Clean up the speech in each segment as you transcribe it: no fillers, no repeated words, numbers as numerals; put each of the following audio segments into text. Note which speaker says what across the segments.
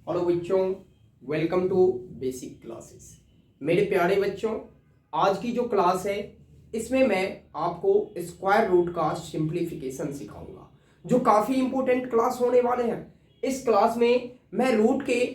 Speaker 1: Hello बच्चों, welcome to basic classes. मेरे प्यारे बच्चों, आज की जो क्लास है इसमें मैं आपको स्क्वायर रूट का सिंप्लीफिकेशन सिखाऊंगा, जो काफ़ी इंपॉर्टेंट क्लास होने वाले हैं। इस क्लास में मैं रूट के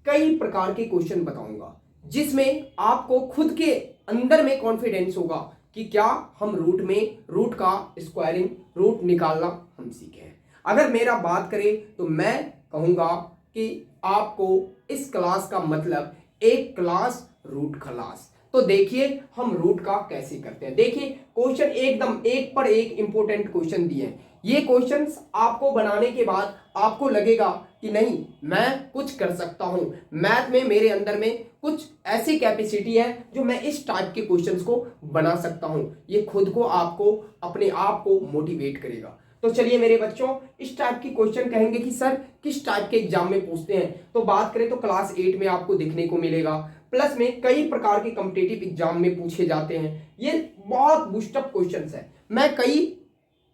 Speaker 1: कई प्रकार के क्वेश्चन बताऊंगा, जिसमें आपको खुद के अंदर में कॉन्फिडेंस होगा कि क्या हम रूट का स्क्वायरिंग रूट निकालना हम सीखे हैं। अगर मेरा बात करें तो मैं कहूँगा कि आपको इस क्लास का मतलब एक क्लास रूट क्लास। तो देखिए हम रूट का कैसे करते हैं। देखिए क्वेश्चन एकदम एक पर एक इंपॉर्टेंट क्वेश्चन दिए हैं। ये क्वेश्चंस आपको बनाने के बाद आपको लगेगा कि नहीं, मैं कुछ कर सकता हूं, मैथ में मेरे अंदर में कुछ ऐसी कैपेसिटी है जो मैं इस टाइप के क्वेश्चंस को बना सकता हूं। ये खुद को आपको अपने आप को मोटिवेट करेगा। तो चलिए मेरे बच्चों, इस टाइप की क्वेश्चन कहेंगे कि सर किस टाइप के एग्जाम में पूछते हैं, तो बात करें तो क्लास 8 में आपको देखने को मिलेगा। प्लस में कई प्रकार के कॉम्पिटिटिव एग्जाम में पूछे जाते हैं। ये बहुत बूस्टअप क्वेश्चंस है। मैं कई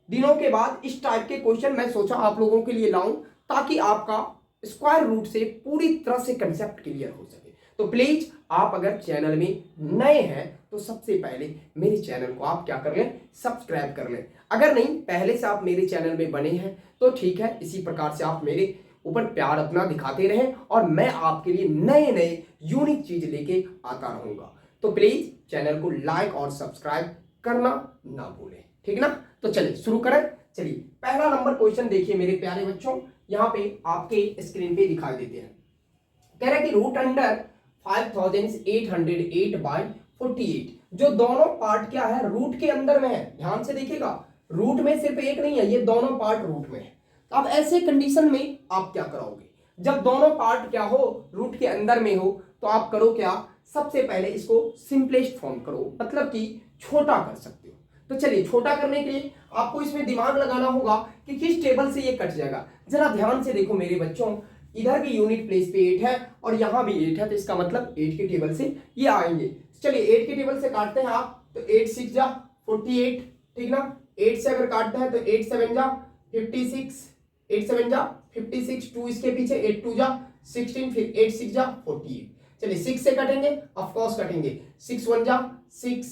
Speaker 1: दिनों के बाद इस टाइप के क्वेश्चन मैं सोचा आप लोगों के लिए लाऊं, ताकि आपका स्क्वायर रूट से पूरी तरह से कंसेप्ट क्लियर हो सके। तो प्लीज आप अगर चैनल में नए हैं तो सबसे पहले मेरे चैनल को आप क्या कर लें, सब्सक्राइब कर लें। अगर नहीं पहले से आप मेरे चैनल में बने हैं तो ठीक है, इसी प्रकार से आप मेरे ऊपर प्यार अपना दिखाते रहें और मैं आपके लिए नए नए यूनिक चीज लेके आता रहूंगा। तो प्लीज चैनल को लाइक और सब्सक्राइब करना ना भूलें, ठीक ना। तो चलिए शुरू करें। चलिए पहला नंबर क्वेश्चन देखिए मेरे प्यारे बच्चों, यहाँ पे आपके स्क्रीन पे दिखाई देते हैं। कह रहा है कि रूट अंडर 5808/48, जो दोनों पार्ट क्या है, रूट के अंदर में है। ध्यान से देखिएगा, रूट में सिर्फ एक नहीं है, ये दोनों पार्ट रूट में है। तो अब ऐसे कंडीशन में आप क्या करोगे, जब दोनों पार्ट क्या हो, रूट के अंदर में हो, तो आप करो क्या, सबसे पहले इसको सिंपलेस्ट फॉर्म करो, मतलब कि छोटा कर सकते हो। तो चलिए छोटा करने के लिए आपको इसमें दिमाग लगाना होगा कि किस टेबल से ये कट जाएगा। जरा ध्यान से देखो मेरे बच्चों, इधर भी यूनिट प्लेस पे 8 है और यहां भी 8 है, तो इसका मतलब 8 के टेबल से ये आएंगे। चलिए 8 के टेबल से काटते हैं आप, तो 8 6 जा 48, ठीक ना। 8 से अगर काटते हैं तो 8 7 जा 56, 8 7 जा 56, 2 इसके पीछे 8 2 जा 16, फिर 8 6 जा 48। चलिए 6 से कटेंगे, ऑफ कोर्स कटेंगे, 6 1 जा 6,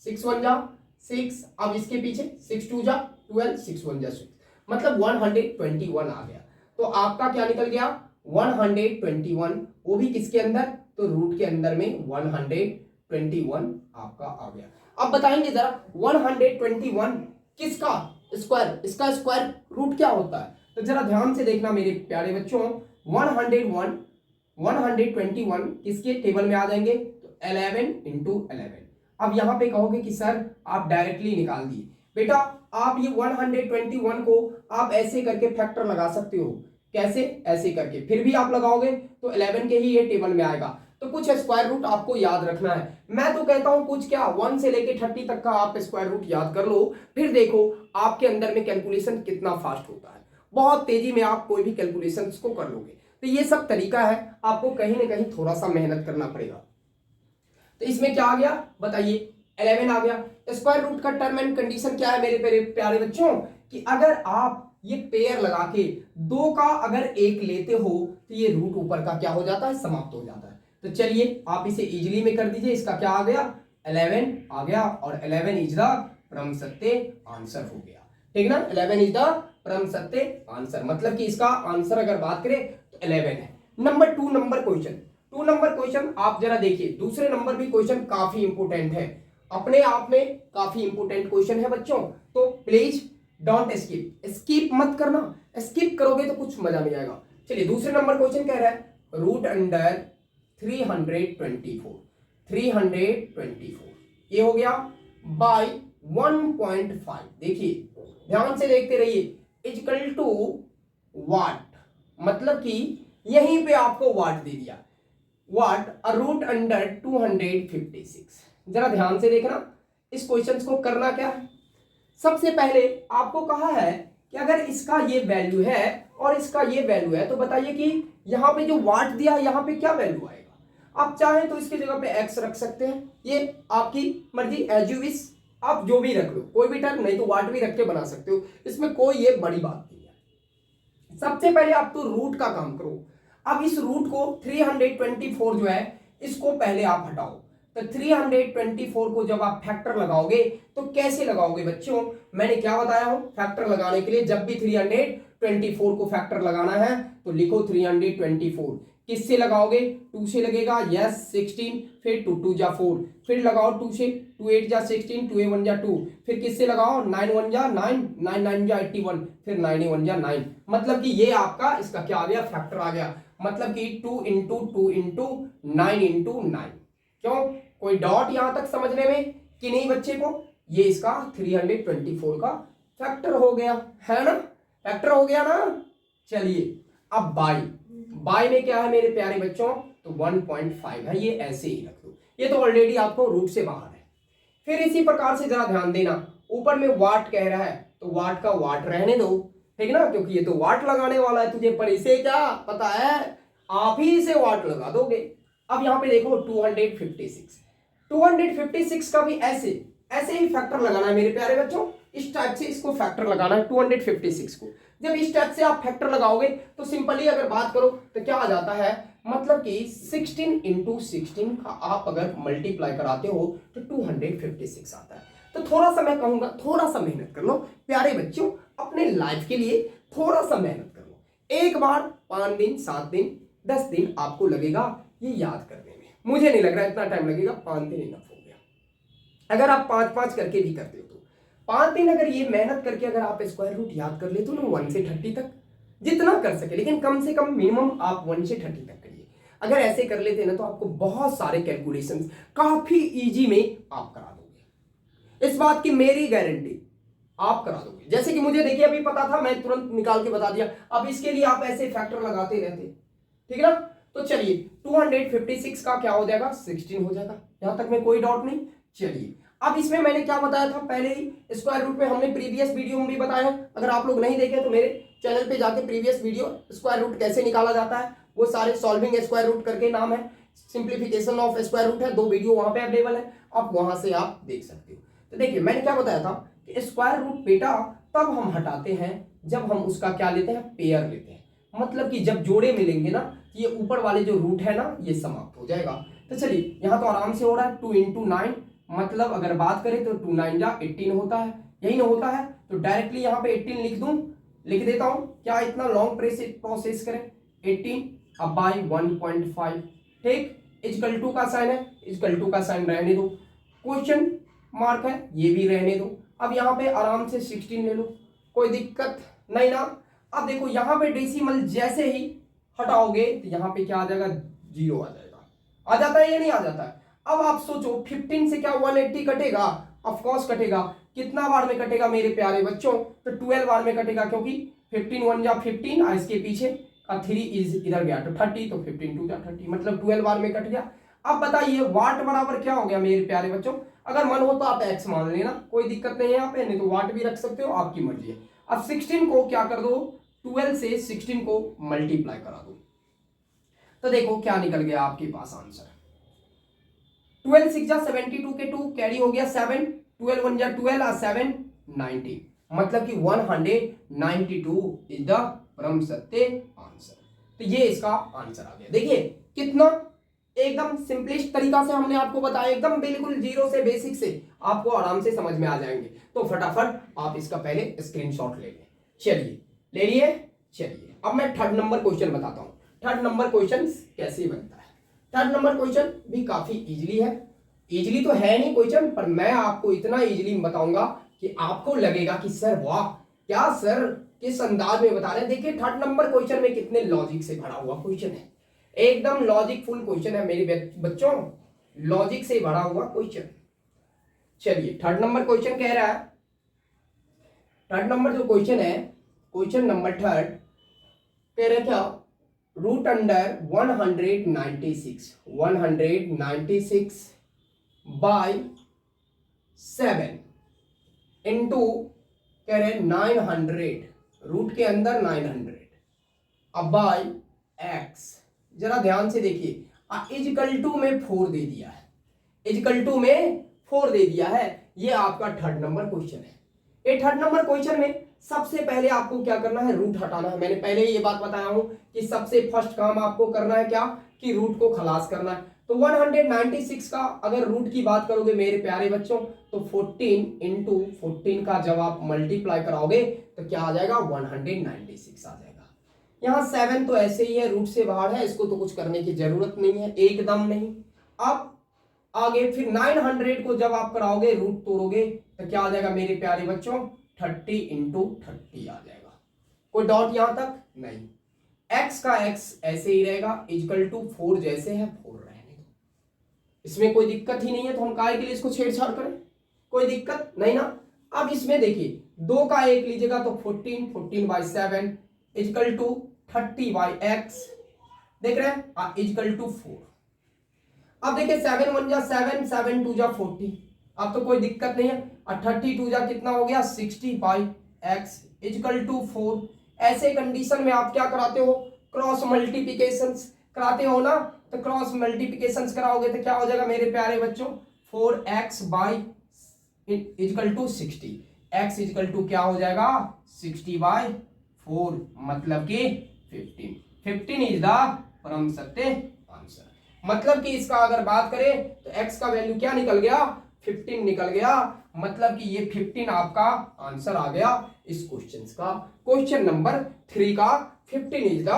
Speaker 1: 6 1 जा 6, अब इसके पीछे 6 2 जा 12, 6 1 जा 6, मतलब 121 आ गया। तो आपका क्या निकल गया, 121, वो भी किसके अंदर, तो रूट के अंदर में 121 आपका आ गया। अब बताएंगे जरा 121 किसका स्क्वायर, इसका स्क्वायर रूट क्या होता है। तो जरा ध्यान से देखना मेरे प्यारे बच्चों, 121 किसके टेबल में आ जाएंगे, तो 11 इंटू 11। अब यहां पे कहोगे कि सर आप डायरेक्टली निकाल दिए। बेटा आप ये 121 को आप ऐसे करके फैक्टर लगा सकते हो। कैसे, ऐसे करके, फिर भी आप लगाओगे तो 11 के ही ये टेबल में आएगा। तो कुछ स्क्वायर रूट आपको याद रखना है। मैं तो कहता हूं कुछ क्या 1 से लेके 30 तक का आप स्क्वायर रूट याद कर लो, फिर देखो आपके अंदर में कैलकुलेशन कितना फास्ट होता है। बहुत तेजी में आप कोई भी कैलकुलेशन को कर लोगे। तो ये सब तरीका है, आपको कहीं ना कहीं थोड़ा सा मेहनत करना पड़ेगा। तो इसमें क्या आ गया बताइए, 11 आ गया। स्क्वायर रूट का टर्म एंड कंडीशन क्या है मेरे प्यारे बच्चों, कि अगर आप ये पेयर लगा के दो का अगर एक लेते हो तो ये रूट ऊपर का क्या हो जाता है, समाप्त हो जाता है। तो चलिए आप इसे इजीली में कर दीजिए। इसका क्या आ गया, 11 आ गया, और 11 इज द परम सत्य आंसर हो गया, ठीक ना। 11 इज द परम सत्य आंसर, मतलब कि इसका आंसर अगर बात करें तो 11 है। नंबर 2 नंबर क्वेश्चन आप जरा देखिए। दूसरे नंबर भी क्वेश्चन काफी इंपोर्टेंट है, अपने आप में काफी इंपोर्टेंट क्वेश्चन है बच्चों। तो प्लीज डोंट स्किप मत करना, स्किप करोगे तो कुछ मजा नहीं आएगा। चलिए दूसरे नंबर क्वेश्चन कह रहा है रूट अंडर 324 ये हो गया बाय 1.5। देखिए ध्यान से देखते रहिए, इक्वल टू वाट, मतलब कि यहीं पे आपको वाट दे दिया, वाट अ रूट अंडर 256। जरा ध्यान से देखना, इस क्वेश्चन को करना क्या है। सबसे पहले आपको कहा है कि अगर इसका ये वैल्यू है और इसका ये वैल्यू है, तो बताइए कि यहां पे जो वाट दिया है यहां पे क्या वैल्यू आएगा। आप चाहें तो इसकी जगह पे एक्स रख सकते हैं, ये आपकी मर्जी, एज यू विश, आप जो भी रख लो, कोई भी टर्म, नहीं तो वाट भी रख के बना सकते हो, इसमें कोई ये बड़ी बात नहीं है। सबसे पहले आप तो रूट का काम करो। अब इस रूट को 324 जो है इसको पहले आप हटाओ। तो 324 को जब आप फैक्टर लगाओगे तो कैसे लगाओगे बच्चों, मैंने क्या बताया हूं, फैक्टर लगाने के लिए जब भी 324 को फैक्टर लगाना है तो लिखो 324। किससे लगाओगे, 2 से लगेगा, यस 16, फिर 2 2 जा 4, फिर लगाओ 2 से, 2 8 जा 16, 2 1 जा 2, फिर किससे लगाओ, 9 1 जा 9, 9 9 जा 81, फिर 9 1 जा 9। मतलब कि ये आपका इसका क्या आ गया, फैक्टर आ गया। मतलब कि 2 इंटू 2 इंटू 9 इंटू 9। क्यों, कोई डॉट यहां तक समझने में कि नहीं बच्चे को, ये इसका 324 का फैक्टर हो गया है ना, फैक्टर हो गया ना। चलिए अब बाई में क्या है मेरे प्यारे बच्चों, तो 1.5 है, ये ऐसे ही रख दो, ये तो ऑलरेडी आपको रूट से बाहर है। फिर इसी प्रकार से जरा ध्यान देना, ऊपर में वाट कह रहा है तो वाट का वाट रहने दो, ठीक ना, क्योंकि ये तो वाट लगाने वाला है तुझे, पर इसे क्या पता है, आप ही इसे वाट लगा दोगे। अब यहां पे देखो 256 का भी ऐसे ऐसे ही फैक्टर लगाना है मेरे प्यारे बच्चों, इस टाइप से इसको फैक्टर लगाना है 256 को। जब इस टाइप से आप फैक्टर लगाओगे तो सिंपली अगर बात करो तो क्या आ जाता है, मतलब कि 16 इंटू 16 का आप अगर मल्टीप्लाई कराते हो तो 256 आता है। तो थोड़ा सा मैं कहूंगा, थोड़ा सा मेहनत कर लो प्यारे बच्चों, अपने लाइफ के लिए थोड़ा सा मेहनत कर लो। एक बार 5 दिन 7 दिन 10 दिन आपको लगेगा ये याद करने में, मुझे नहीं लग रहा इतना टाइम लगेगा, 5 दिन इनफ हो गया। अगर आप 5 करके भी करते हो तो 5 दिन अगर ये मेहनत करके अगर आप स्क्वायर रूट याद कर लेते हो ना 1 से 30 तक, जितना कर सके, लेकिन कम से कम मिनिमम आप 1 से 30 तक करिए। अगर ऐसे कर लेते ना तो आपको बहुत सारे कैलकुलेशंस काफी इजी में आप करा दोगे, इस बात की मेरी गारंटी, आप करा दोगे। जैसे कि मुझे देखिए अभी पता था, मैं तुरंत निकाल के बता दिया, अब इसके लिए आप ऐसे फैक्टर लगाते रहते, ठीक है ना। तो चलिए 256 का क्या हो जाएगा, 16 हो जाएगा, यहां तक में कोई डाउट नहीं। चलिए अब इसमें मैंने क्या बताया था पहले ही, स्क्वायर रूट में हमने प्रीवियस वीडियो में भी बताया, अगर आप लोग नहीं देखे तो मेरे चैनल पे जाके प्रीवियस वीडियो स्क्वायर रूट कैसे निकाला जाता है, वो सारे सॉल्विंग स्क्वायर रूट करके नाम है, सिंप्लीफिकेशन ऑफ स्क्वायर रूट है, 2 वीडियो वहां पे अवेलेबल है, आप वहां से आप देख सकते हो। तो देखिए मैंने क्या बताया था कि स्क्वायर रूट बेटा तब हम हटाते हैं जब हम उसका क्या लेते हैं, पेयर लेते हैं, मतलब कि जब जोड़े मिलेंगे ना, ये ऊपर वाले जो रूट है ना ये समाप्त हो जाएगा। तो चलिए यहाँ तो आराम से हो रहा है, 2 इंटू 9, मतलब अगर बात करें तो 2 9 जा 18 होता है, यही ना होता है, तो डायरेक्टली यहाँ पे 18 लिख देता हूं, क्या इतना लॉन्ग प्रोसेस करें, 18 अब बाई 1.5, ठीक, इक्वल टू का साइन है, इक्वल टू का साइन रहने दो, क्वेश्चन मार्क है ये भी रहने दो। अब यहाँ पे आराम से 16 ले लो, कोई दिक्कत नहीं ना। अब देखो यहाँ पे डेसिमल जैसे ही हटाओगे तो यहाँ पे क्या आ जाएगा, 0 आ जाएगा, आ जाता है या नहीं आ जाता है। अब आप सोचो 15 से क्या 180 कटेगा, ऑफ कोर्स कटेगा, कितना बार में कटेगा मेरे प्यारे बच्चों, तो 12 बार में कटेगा, क्योंकि 15 1 जा 15, इसके पीछे का 3 इधर गया तो 30, तो 15 2 जा 30, मतलब 12 बार में कट गया। अब बताइए वाट बराबर क्या हो गया मेरे प्यारे बच्चों, अगर मन हो तो आप एक्स मान लेना, कोई दिक्कत नहीं है यहाँ पे, नहीं तो वाट भी रख सकते हो, आपकी मर्जी है। अब 16 को क्या कर दो, 12 से 16 को मल्टीप्लाई करा दो, तो देखो क्या निकल गया आपके पास आंसर, 12 6 जा 72 के 2 कैरी हो गया 7, 12 1 जा 12 और 7 90, मतलब कि 192 इज द परम सत्य आंसर। तो ये इसका आंसर आ गया। देखिए कितना एकदम सिंपलिस्ट तरीका से हमने आपको बताया, एकदम बिल्कुल जीरो से बेसिक से आपको आराम से समझ में आ जाएंगे। तो फटाफट आप इसका पहले स्क्रीनशॉट ले लें। चलिए ले लिए। चलिए अब मैं थर्ड नंबर क्वेश्चन बताता हूं, थर्ड नंबर क्वेश्चन कैसे बनता है। थर्ड नंबर क्वेश्चन भी काफी इजीली है, इजीली तो है नहीं क्वेश्चन, पर मैं आपको इतना इजीली बताऊंगा कि आपको लगेगा कि सर वाह क्या सर किस अंदाज में बता रहे हैं। देखिए थर्ड नंबर क्वेश्चन में कितने लॉजिक से भरा हुआ क्वेश्चन है, एकदम लॉजिक फुल क्वेश्चन है मेरे बच्चों, लॉजिक से भरा हुआ क्वेश्चन। चलिए थर्ड नंबर क्वेश्चन कह रहा है, थर्ड नंबर जो क्वेश्चन है, क्वेश्चन नंबर थर्ड कह रहे क्या, रूट अंडर 196 बाय 7 इंटू कह रहे 900, रूट के अंदर 900 अब बाय एक्स। जरा ध्यान से देखिए, इजिकल टू में 4 दे दिया है, इजिकल टू में 4 दे दिया है, ये आपका थर्ड नंबर क्वेश्चन है। ये थर्ड नंबर क्वेश्चन में सबसे पहले आपको क्या करना है, रूट हटाना है। मैंने पहले ही ये बात बताया हूं कि सबसे फर्स्ट काम आपको करना है क्या, कि रूट को खलास करना है। तो 196 का अगर रूट की बात करोगे मेरे प्यारे बच्चों, तो 14 इंटू 14 का जब आप मल्टीप्लाई कराओगे तो क्या आ जाएगा, 196 आ जाएगा। यहाँ 7 तो ऐसे ही है, रूट से बाहर है, इसको तो कुछ करने की जरूरत नहीं है, एकदम नहीं। अब आगे फिर 900 को जब आप कराओगे, रूट तोड़ोगे, तो क्या आ जाएगा मेरे प्यारे बच्चों, 30 इंटू 30 आ जाएगा। कोई डॉट यहां तक नहीं। x का x ऐसे ही रहेगा, इक्वल टू 4 जैसे है 4 रहने दो, इसमें कोई दिक्कत ही नहीं है। तो हम काहे के लिए इसको छेड़छाड़ करें, कोई दिक्कत नहीं ना। अब इसमें देखिए 2 का 1 लीजिएगा तो 14 by 7 equal to 30 by x, देख रहे हैं, इक्वल टू 4। अब देखिए 7 1 जा 7, 7 2 जा 40, अब तो कोई दिक्कत नहीं है। और 30 2 जा कितना हो गया, 60 बाई x इक्वल टू 4। ऐसे कंडीशन में आप क्या कराते हो, क्रॉस मल्टीप्लिकेशन कराते हो ना, तो क्रॉस मल्टीप्लिकेशन कराओगे तो क्या हो जाएगा मेरे प्यारे बच्चों, 4x by equal to 60, x equal to क्या हो जाएगा, 60 बाई 4, मतलब कि 15 इज द परम सत्य आंसर। मतलब कि इसका अगर बात करें तो x का वैल्यू क्या निकल गया, 15 निकल गया। मतलब कि ये 15 आपका आंसर आ गया इस क्वेश्चन का, क्वेश्चन नंबर 3 का 15 इज द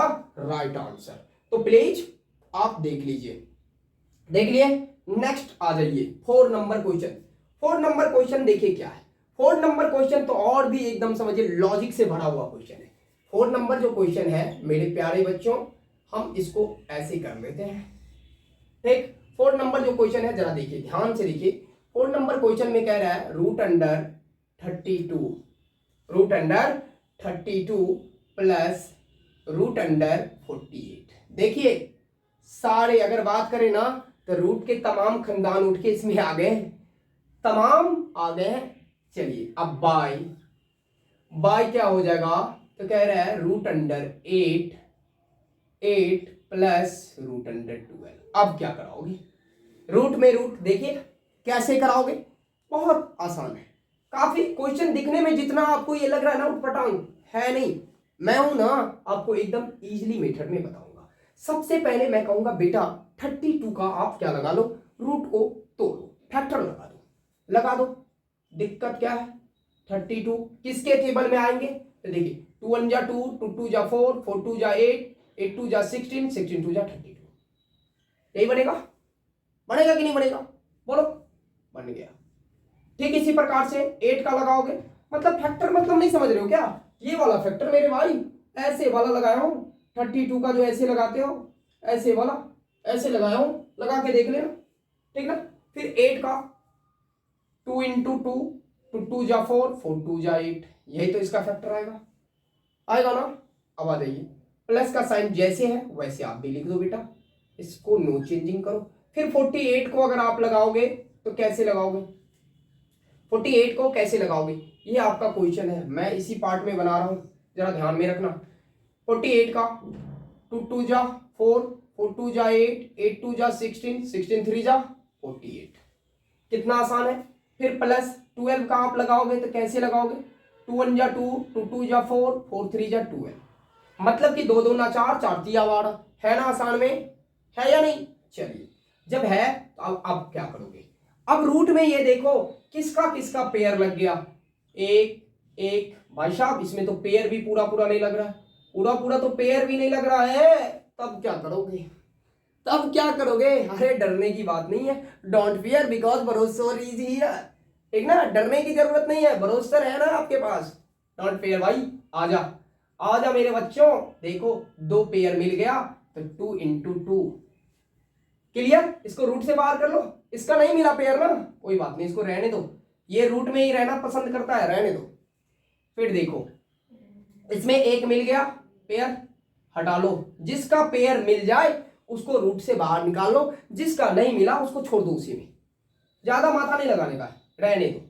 Speaker 1: राइट आंसर। तो प्लीज आप देख लीजिए, देख लिए। नेक्स्ट आ जाइए 4 नंबर क्वेश्चन। 4 नंबर क्वेश्चन देखिए क्या है। 4 नंबर क्वेश्चन तो और भी एकदम समझिए लॉजिक से भरा हुआ क्वेश्चन है। 4 नंबर जो क्वेश्चन है मेरे प्यारे बच्चों, हम इसको ऐसे कर लेते हैं, ठीक। 4 नंबर जो क्वेश्चन है जरा देखिए, ध्यान से देखिए। 4 नंबर क्वेश्चन में कह रहा है root under 32 plus root under 48। देखिए सारे अगर बात करें ना तो रूट के तमाम खानदान उठ के इसमें आ गए, तमाम आ गए हैं। चलिए अब बाय क्या हो जाएगा, तो कह रहा है root under 8 plus root under 12। अब क्या कराओगे, रूट में रूट देखिए कैसे कराओगे, बहुत आसान है। काफी क्वेश्चन दिखने में जितना आपको ये लग रहा है ना उटपटांग है नहीं, मैं हूं ना आपको एकदम इजीली मेथड में बताऊंगा। सबसे पहले मैं कहूंगा बेटा 32 का आप क्या लगा लो, रूट को तोड़ो, फैक्टर लगा दो। दिक्कत क्या है, 32 किसके टेबल में आएंगे, तो देखिए 2 1 जा 2, 2 2 जा 4, 4 2 जा 8, 8 2 जा 16, 16 2 जा 32। यही बनेगा कि नहीं बनेगा, बोलो, बन गया। ठीक इसी प्रकार से 8 का लगाओगे, मतलब फैक्टर मतलब नहीं समझ रहे हो क्या, ये वाला फैक्टर मेरे भाई ऐसे वाला लगाया हूं। 32 का जो ऐसे लगाते हो, ऐसे वाला ऐसे लगाया हूं, लगा के देख लेना, ठीक ना। फिर 8 का 2 इंटू 2, 2 2 जा 4, 4 2 जा 8, यही तो इसका फैक्टर आएगा ना। अब आ जाइए, प्लस का साइन जैसे है वैसे आप भी लिख दो बेटा, इसको नो चेंजिंग करो। फिर 48 को अगर आप लगाओगे तो कैसे लगाओगे, 48 को कैसे लगाओगे, ये आपका क्वेश्चन है, मैं इसी पार्ट में बना रहा हूं, जरा ध्यान में रखना। 48 का 2 2 जा 4, 4 2 जा 8, 8 2 जा 16, 16 3 जा 48, कितना आसान है। फिर प्लस 12 का आप लगाओगे तो कैसे लगाओगे, 2 1 जा 2, 2 2 जा 4, 4 3 जा 12, मतलब कि 2 2 ना 4, 4 3 12, है ना आसान में, है या नहीं। चलिए जब है तो अब क्या करोगे, अब रूट में ये देखो किसका पेयर लग गया, एक भाई साहब, इसमें तो पेयर भी पूरा नहीं लग रहा है, पूरा तो पेयर भी नहीं लग रहा है। तब क्या करोगे, अरे डरने की बात नहीं है, डोंट फियर बिकॉज भरोसा इज हियर, ठीक ना, डरने की जरूरत नहीं है, भरोसा है ना आपके पास, डोंट फियर भाई। आजा मेरे बच्चों, देखो 2 पेयर मिल गया तो 2 इंटू 2, क्लियर। इसको रूट से बाहर कर लो, इसका नहीं मिला पेयर ना, कोई बात नहीं, इसको रहने दो, ये रूट में ही रहना पसंद करता है, रहने दो। फिर देखो इसमें 1 मिल गया, पेयर हटा लो, जिसका पेयर मिल जाए उसको रूट से बाहर निकाल लो, जिसका नहीं मिला उसको छोड़ दो, उसी में ज्यादा माथा नहीं लगाने का, रहने दो।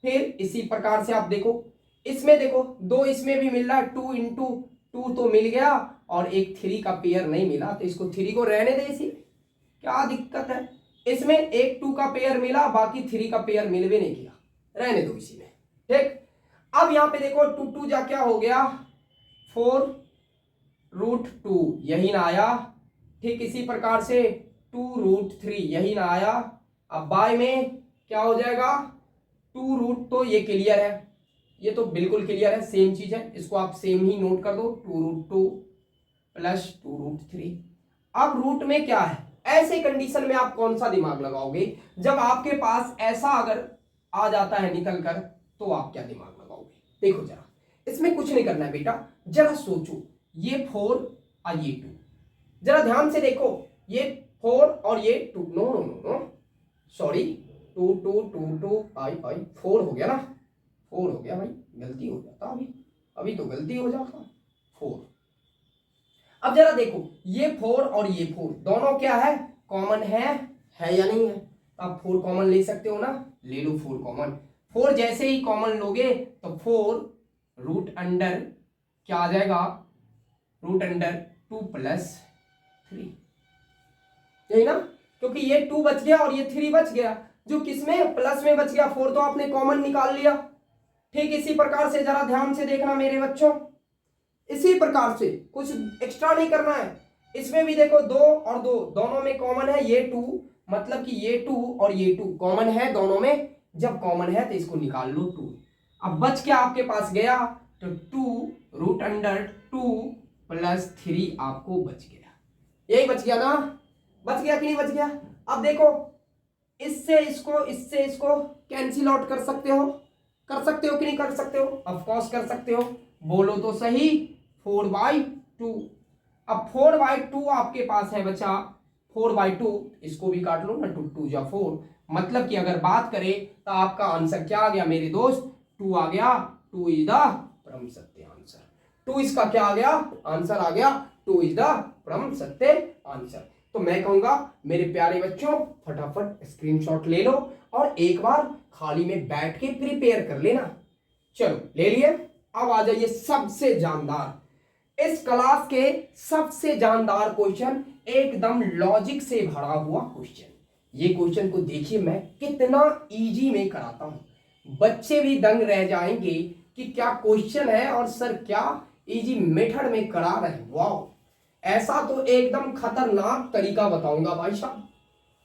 Speaker 1: फिर इसी प्रकार से आप देखो, इसमें देखो 2 इसमें भी मिल रहा है, 2 इंटू 2 तो मिल गया, और एक 3 का पेयर नहीं मिला, तो इसको 3 को रहने दे, इसी क्या दिक्कत है। इसमें एक 2 का पेयर मिला, बाकी 3 का पेयर मिल भी नहीं किया, रहने दो इसी में, ठीक। अब यहां पे देखो 2 जा क्या हो गया 4√2 यही ना आया। ठीक इसी प्रकार से 2√3 यही ना आया। अब बाय में क्या हो जाएगा 2 रूट, तो ये क्लियर है, ये तो बिल्कुल क्लियर है, सेम चीज है, इसको आप सेम ही नोट कर दो 2√2 प्लस 2√3। अब रूट में क्या है, ऐसे कंडीशन में आप कौन सा दिमाग लगाओगे, जब आपके पास ऐसा अगर आ जाता है निकल कर, तो आप क्या दिमाग लगाओगे। देखो जरा, इसमें कुछ नहीं करना है बेटा, जरा सोचो, ये 4 और ये 2, जरा ध्यान से देखो, ये 4 और ये 2, no no no no sorry, 2 आई 4 हो गया ना, 4 हो गया भाई, गलती हो जाता अभी तो गलती हो जाता 4। अब जरा देखो, ये 4 और ये 4 दोनों क्या है, कॉमन है या नहीं है। आप 4 कॉमन ले सकते हो ना, ले लो 4 कॉमन। 4 जैसे ही कॉमन लोगे तो 4 रूट अंडर क्या आ जाएगा, रूट अंडर 2 प्लस 3, यही ना, क्योंकि ये 2 बच गया और ये 3 बच गया, जो किसमें प्लस में बच गया, 4 तो आपने कॉमन निकाल लिया। ठीक इसी प्रकार से जरा ध्यान से देखना मेरे बच्चों, इसी प्रकार से कुछ एक्स्ट्रा नहीं करना है। इसमें भी देखो 2 और 2 दोनों में कॉमन है, ये 2 मतलब कि ये 2 और ये 2 कॉमन है दोनों में, जब कॉमन है तो इसको निकाल लो 2। अब बच क्या आपके पास गया, तो 2 रूट अंडर 2 प्लस 3 आपको बच गया, यही बच गया ना, बच गया कि नहीं बच गया। अब देखो, इससे इसको कैंसिल आउट कर सकते हो कि नहीं कर सकते हो, ऑफ कोर्स कर सकते हो, बोलो तो सही, 4/2। अब 4/2 आपके पास है बचा 4/2, इसको भी काट लो ना, 2 जा 4, मतलब कि अगर बात करें तो आपका आंसर क्या आ गया मेरे दोस्त, 2 आ गया। 2 इज द परम सत्य आंसर, 2 इसका क्या आ गया, आंसर आ गया, 2 इज द परम सत्य आंसर। तो मैं कहूंगा मेरे प्यारे बच्चों, फटाफट स्क्रीनशॉट ले लो और एक बार खाली में बैठ के प्रिपेयर कर लेना। चलो ले लिए, अब आ जाइए सबसे जानदार, इस क्लास के सबसे जानदार क्वेश्चन, एकदम लॉजिक से भरा हुआ क्वेश्चन। ये क्वेश्चन को देखिए मैं कितना इजी में कराता हूं, बच्चे भी दंग रह जाएंगे कि क्या क्वेश्चन है और सर क्या इजी मेथड में करा रहे हैं। वाह, ऐसा तो एकदम खतरनाक तरीका बताऊंगा भाई साहब,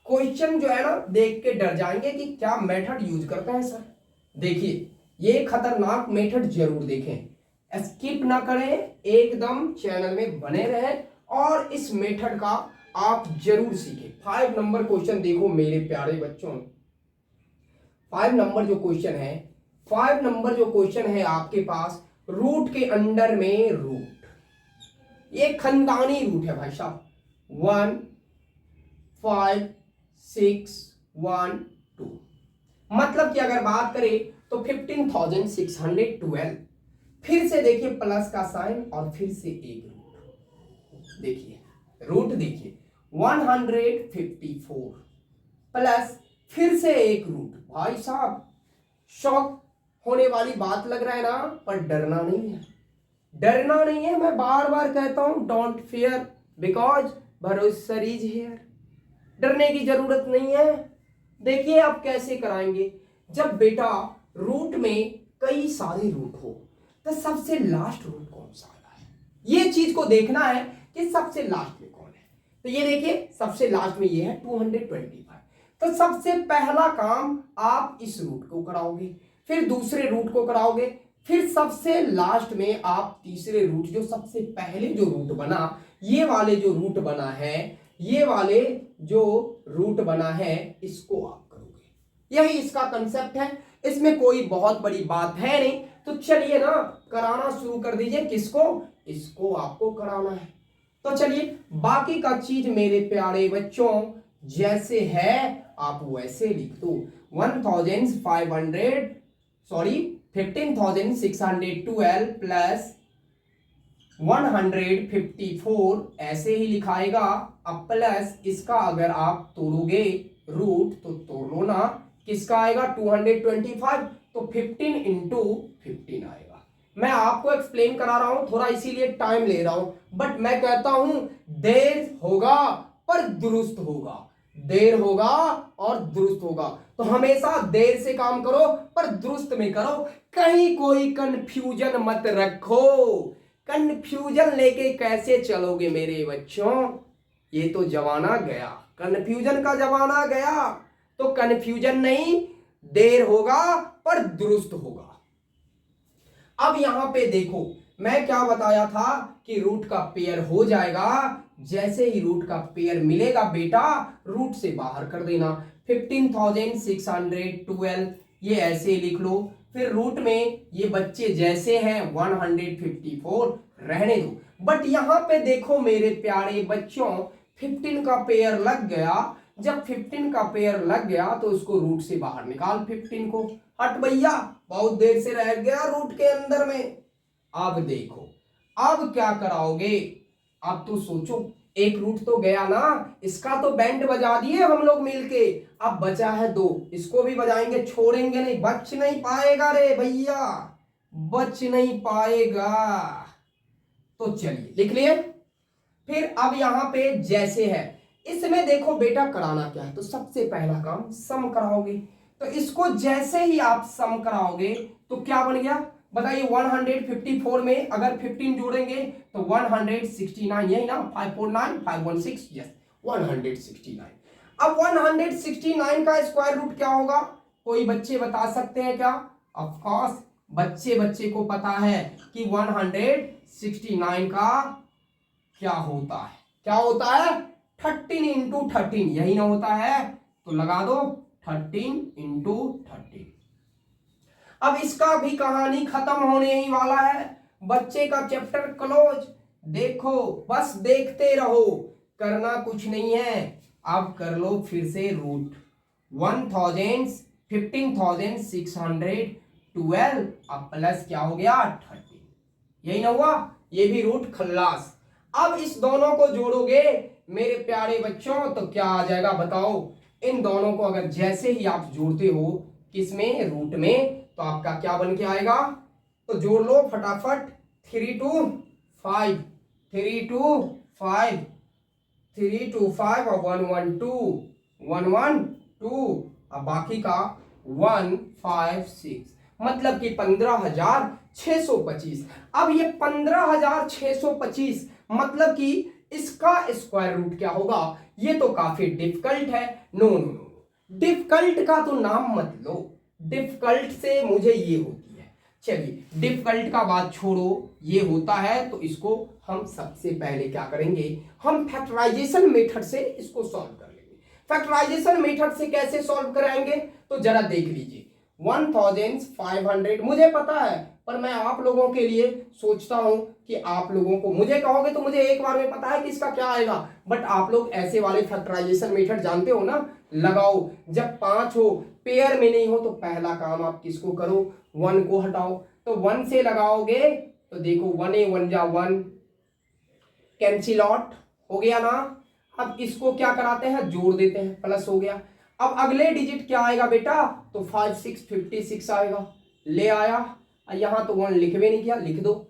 Speaker 1: क्वेश्चन जो है ना देख के डर जाएंगे कि क्या मेथड यूज करते हैं सर। देखिए ये खतरनाक मेथड जरूर देखें, स्किप ना करें, एकदम चैनल में बने रहें और इस मेथड का आप जरूर सीखें। 5 नंबर क्वेश्चन देखो मेरे प्यारे बच्चों, 5 नंबर जो क्वेश्चन है, 5 नंबर जो क्वेश्चन है आपके पास, रूट के अंडर में रूट, ये खानदानी रूट है भाई साहब, 1 5 6 1 2, मतलब कि अगर बात करें तो 15,612, फिर से देखिए प्लस का साइन और फिर से एक रूट, देखिए रूट देखिए 154 प्लस फिर से एक रूट। भाई साहब शॉक होने वाली बात लग रहा है ना, पर डरना नहीं है, डरना नहीं है, मैं बार बार कहता हूं डोंट फियर बिकॉज भरोसा इज हियर, डरने की जरूरत नहीं है। देखिए अब कैसे कराएंगे, जब बेटा रूट में कई सारे रूट हो तो सबसे लास्ट रूट कौन सा आ रहा है, ये चीज को देखना है कि सबसे लास्ट में कौन है। तो ये देखिए सबसे लास्ट में ये है 225, तो सबसे पहला काम आप इस रूट को कराओगे, फिर दूसरे रूट को कराओगे, फिर सबसे लास्ट में आप तीसरे रूट, जो सबसे पहले जो रूट बना, ये वाले जो रूट बना है, ये वाले जो रूट बना है, इसको आप करोगे। यही इसका कंसेप्ट है, इसमें कोई बहुत बड़ी बात है नहीं। तो चलिए ना कराना शुरू कर दीजिए, किसको, इसको आपको कराना है। तो चलिए बाकी का चीज मेरे प्यारे बच्चों जैसे है आप वैसे लिख दो, 15,612 प्लस 154 ऐसे ही लिखाएगा। अब प्लस इसका अगर आप तोड़ोगे रूट तो तोड़ लो ना, किसका आएगा 225, तो 15 इंटू 15 आएगा। मैं आपको एक्सप्लेन करा रहा हूं थोड़ा, इसीलिए टाइम ले रहा हूं, बट मैं कहता हूं देर होगा पर दुरुस्त होगा, देर होगा और दुरुस्त होगा। तो हमेशा देर से काम करो पर दुरुस्त में करो, कहीं कोई कंफ्यूजन मत रखो। कंफ्यूजन लेके कैसे चलोगे मेरे बच्चों, ये तो जमाना गया, कंफ्यूजन का जमाना गया। तो कंफ्यूजन नहीं, देर होगा पर दुरुस्त होगा। अब यहां पे देखो मैं क्या बताया था कि रूट का पेयर हो जाएगा, जैसे ही रूट का पेयर मिलेगा बेटा रूट से बाहर कर देना। 15,612 ये ऐसे लिख लो, फिर रूट में ये बच्चे जैसे हैं 154 रहने दो। बट यहां पे देखो मेरे प्यारे बच्चों 15 का पेयर लग गया, जब 15 का पेयर लग गया तो उसको रूट से बाहर निकाल 15 को। हट भैया, बहुत देर से रह गया रूट के अंदर में। अब देखो अब क्या कराओगे, अब तो सोचो, एक रूट तो गया ना, इसका तो बैंड बजा दिए हम लोग मिलके, अब बचा है 2, इसको भी बजाएंगे, छोड़ेंगे नहीं, बच नहीं पाएगा रे भैया, बच नहीं पाएगा। तो चलिए लिख लिए। फिर अब यहां पे जैसे है, इसमें देखो बेटा कराना क्या है, तो सबसे पहला काम सम कराओगे। तो इसको जैसे ही आप सम कराओगे तो क्या बन गया बताइए, 154 में अगर 15 जोड़ेंगे तो 169, यही ना, 549 516, यस 169। अब 169 का स्क्वायर रूट क्या होगा, कोई बच्चे बता सकते हैं क्या? ऑफ कोर्स बच्चे को पता है कि 169 का क्या होता है, क्या होता है 13 इंटू 13, यही ना होता है, तो लगा दो 13 इंटू 13। अब इसका भी कहानी खत्म होने ही वाला है, बच्चे का चैप्टर क्लोज। देखो बस देखते रहो, करना कुछ नहीं है। अब कर लो फिर से रूट 15,612, अब प्लस क्या हो गया 13, यही ना हुआ, ये भी रूट खल्लास। अब इस दोनों को जोड़ोगे मेरे प्यारे बच्चों तो क्या आ जाएगा बताओ, इन दोनों को अगर जैसे ही आप जोड़ते हो किसमें, रूट में, तो आपका क्या बन के आएगा, तो जोड़ लो फटाफट, 3 2 5, 3 2 5, 3 2 5 और 1 1 2, 1 1 2, अब बाकी का 1 5 6, मतलब कि 15,625। अब ये 15,625 मतलब कि इसका स्क्वायर रूट क्या होगा, ये तो काफी डिफिकल्ट है। नो नो नो, डिफिकल्ट का तो नाम मत लो, डिफिकल्ट से मुझे ये होती है। चलिए डिफिकल्ट का बात छोड़ो, ये होता है तो इसको हम सबसे पहले क्या करेंगे, हम फैक्टराइजेशन मेथड से इसको सॉल्व कर लेंगे। फैक्टराइजेशन मेथड से कैसे सॉल्व कराएंगे तो जरा देख लीजिए। 1500 मुझे पता है, पर मैं आप लोगों के लिए सोचता हूं कि आप लोगों को, मुझे कहोगे तो मुझे एक बार में पता है कि इसका क्या आएगा, बट आप लोग ऐसे वाले फैक्टराइजेशन मेथड जानते हो ना, लगाओ। जब 5 हो, पेयर में नहीं हो, तो पहला काम आप किसको करो, 1 को हटाओ। तो 1 से लगाओगे तो देखो 1 ए 1 जा 1, कैंसिल आउट हो गया ना। अब इसको क्या कराते हैं, जोड़ देते हैं, प्लस हो गया। अब अगले डिजिट क्या आएगा बेटा, तो 5 6 56 आएगा, ले आया। यहां तो 1 लिख भी नहीं किया, लिख दो।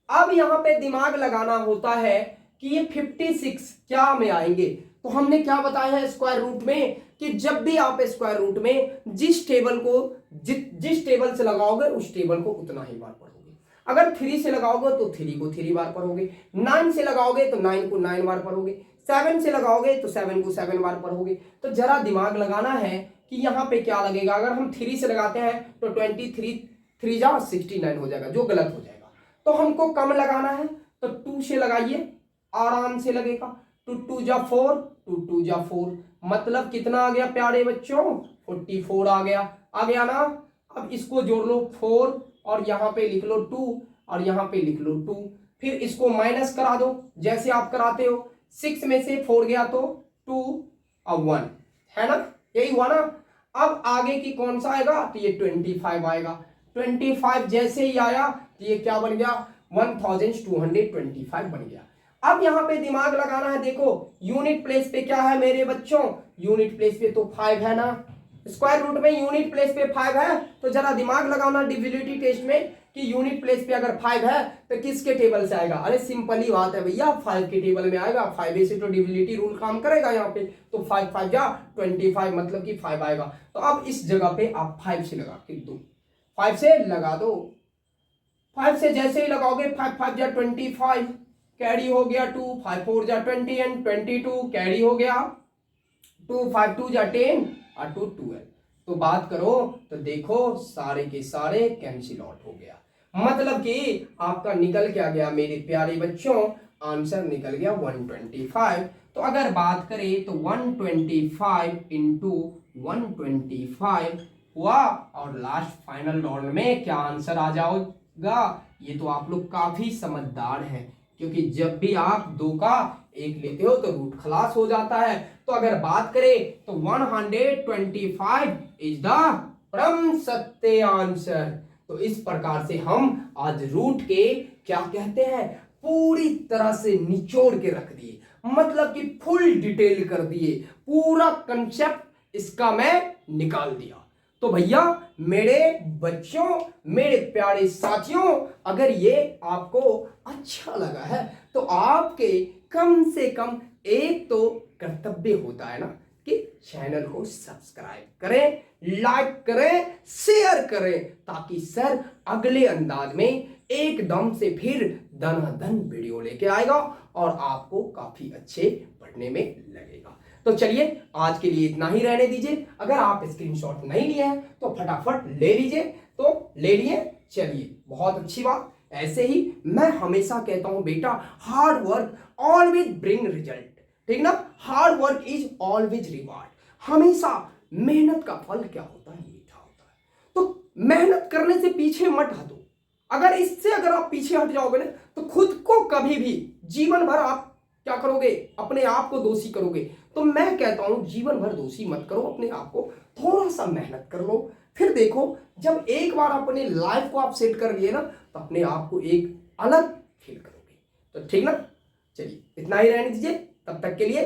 Speaker 1: अब यहां पे दिमाग लगाना होता है कि ये 56 क्या में आएंगे, तो हमने क्या बताया है स्क्वायर रूट में कि जब भी आप स्क्वायर रूट में जिस टेबल को जिस टेबल से लगाओगे उस टेबल को उतना ही बार पढ़ोगे। अगर 3 से लगाओगे तो 3 को 3 बार पढ़ोगे, 9 से लगाओगे तो 9 को 9 बार पढ़ोगे, 7 से लगाओगे तो 7 को 7 बार पढ़ोगे। तो जरा दिमाग लगाना है कि यहाँ पे क्या लगेगा, अगर हम 3 से लगाते हैं तो 23 3 जा 69 हो जाएगा, जो गलत हो जाएगा। तो हमको कम लगाना है तो 2 से लगाइए, आराम से लगेगा। 2 2 जा 4, 2 2 जा 4, मतलब कितना आ गया प्यारे बच्चों, 44 आ गया ना। अब इसको जोड़ लो 4 और यहाँ पे लिख लो 2 और यहाँ पे लिख लो 2, फिर इसको माइनस करा दो जैसे आप कराते हो। 6 में से 4 गया तो 2 और 1 है ना, यही हुआ ना। अब आगे की कौन सा आएगा, तो ये 25 आएगा। 25 जैसे ही आया तो ये क्या बन गया, 1225 बन गया। अब यहां पे दिमाग लगाना है, देखो यूनिट प्लेस पे क्या है मेरे बच्चों, यूनिट प्लेस पे तो 5 है ना, स्क्वायर रूट में यूनिट प्लेस पे 5 है। तो जरा दिमाग लगाना डिविजिबिलिटी टेस्ट में कि यूनिट प्लेस पे अगर 5 है तो किसके टेबल से आएगा? अरे सिंपल ही बात है भैया, 5 के टेबल में आएगा। 5 से तो डिविजिबिलिटी रूल काम करेगा यहाँ पे, तो 5 5 जा 25 मतलब कि 5 आएगा। तो अब इस जगह पे आप 5 से लगा के दो, 5 से लगा दो। 5 से जैसे ही लगाओगे 5 5 जा 25 कैरी हो गया 2, 5 4 जा 20 एंड 22 कैरी हो गया 2, 5 2 जा 10 और 2 12। तो बात करो तो देखो सारे के सारे कैंसिल आउट हो गया, मतलब कि आपका निकल क्या गया मेरे प्यारे बच्चों? आंसर निकल गया 125। तो अगर बात करें तो 125 इंटू 125 हुआ और लास्ट फाइनल राउंड में क्या आंसर आ जाएगा? ये तो आप लोग काफी समझदार हैं, क्योंकि जब भी आप 2 का 1 लेते हो तो रूट खलास हो जाता है। तो अगर बात करें तो 125 इज द परम सत्य आंसर। तो इस प्रकार से हम आज रूट के क्या कहते हैं पूरी तरह से निचोड़ के रख दिए, मतलब कि फुल डिटेल कर दिए, पूरा कंसेप्ट इसका मैं निकाल दिया। तो भैया मेरे बच्चों, मेरे प्यारे साथियों, अगर ये आपको अच्छा लगा है तो आपके कम से कम एक तो कर्तव्य होता है ना कि चैनल को सब्सक्राइब करें, लाइक करें, शेयर करें, ताकि सर अगले अंदाज में एकदम से फिर दनादन वीडियो लेके आएगा और आपको काफी अच्छे पढ़ने में लगेगा। तो चलिए आज के लिए इतना ही रहने दीजिए। अगर आप स्क्रीनशॉट नहीं लिए हैं तो फटाफट ले लीजिए। तो ले लिए, चलिए बहुत अच्छी बात। ऐसे ही मैं हमेशा कहता हूं बेटा, hard work always bring result, ठीक ना? Hard work is always reward. हमेशा मेहनत का फल क्या होता है? मीठा होता है। तो मेहनत करने से पीछे मत हटो। अगर आप पीछे हट जाओगे ना तो खुद को कभी भी जीवन भर आप क्या करोगे? अपने आप को दोषी करोगे। तो मैं कहता हूं जीवन भर दोषी मत करो अपने आप को, थोड़ा सा मेहनत कर लो। फिर देखो जब एक बार अपने लाइफ को आप सेट कर लिए ना तो अपने आप को एक अलग फील करोगे। तो ठीक ना? चलिए इतना ही रहने दीजिए, तब तक के लिए